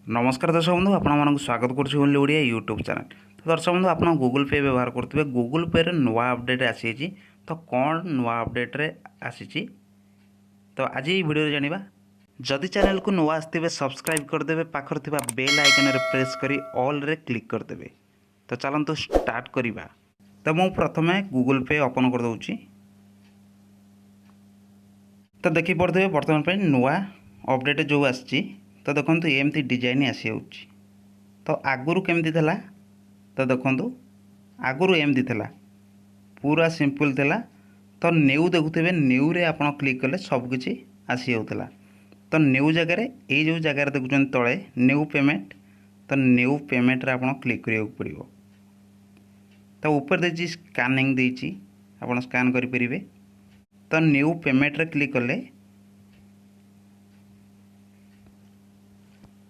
नमस्कार दर्शक बंधु आपण स्वागत करुँ ओनलियोडिया यूट्यूब चैनल। तो दर्शक बंधु आप गूगल पे व्यवहार करते गूगल पे रे नुआ अपडेट आसी तो कौन नुआ अपडेट रे आसी तो आज ये वीडियो जानिबा। जदि चैनल को नुआ आसते सब्सक्राइब करदे पाखर थिबा बेल आइकन रे प्रेस करी ऑल रे क्लिक करदे। तो चलतु स्टार्ट करिबा। तो मु प्रथमे गूगल पे ओपन कर दउची। तो देखि पड़े बर्तमान पे नुआ अपडेट जो आसी तो देखो एमती डिजाइन आसी होची। तो आगुरु केमती थिला तो देखो आगुरु एमती थिला पूरा सिंपल थिला। तो न्यू देखुथे न्यू रे आपण क्लिक कले सब किछि आसी होतला। तो न्यू जगह ये जो जगह देखुछन तळे न्यू पेमेंट तो न्यू पेमेंट रे आपण क्लिक करियो पड़िबो। तो ऊपर देछि स्कैनिंग देछि आपण स्कैन करि परिबे। तो न्यू पेमेंट रे क्लिक कले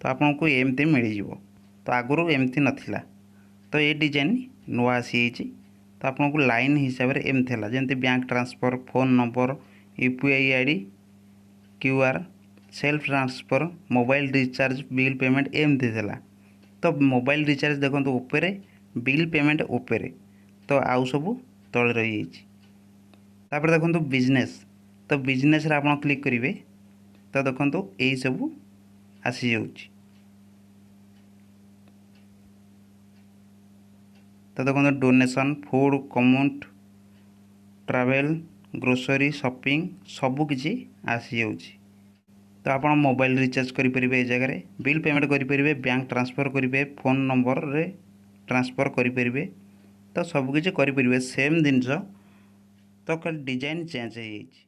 तो आपन को एमती मिल जिवो। तो आगुरु एमती नथिला। तो ये डिजाइन नुआ आसी तो आपन को लाइन हिसाब रे एम थिला जेंति bank transfer phone number UPI ID QR self transfer mobile recharge bill payment एमती थिला। तो मोबाइल रिचार्ज देखो ऊपर बिल पेमेंट ऊपर तो आउ सब तले रही जाइछि। तापर देखो बिजनेस तो बिजनेस रे आपन क्लिक करिवे तो देखो यही सब आसी जाउछि। तो देखो donation food comment travel grocery shopping सबू किछि आसी जाउछि। तो आप मोबाइल रिचार्ज करें ए जगह बिल पेमेंट करें बैंक ट्रांसफर करेंगे फोन नंबर रे ट्रांसफर करें तो सबकि करें सेम जिनस तो डिजाइन चेंज हो जाइछि।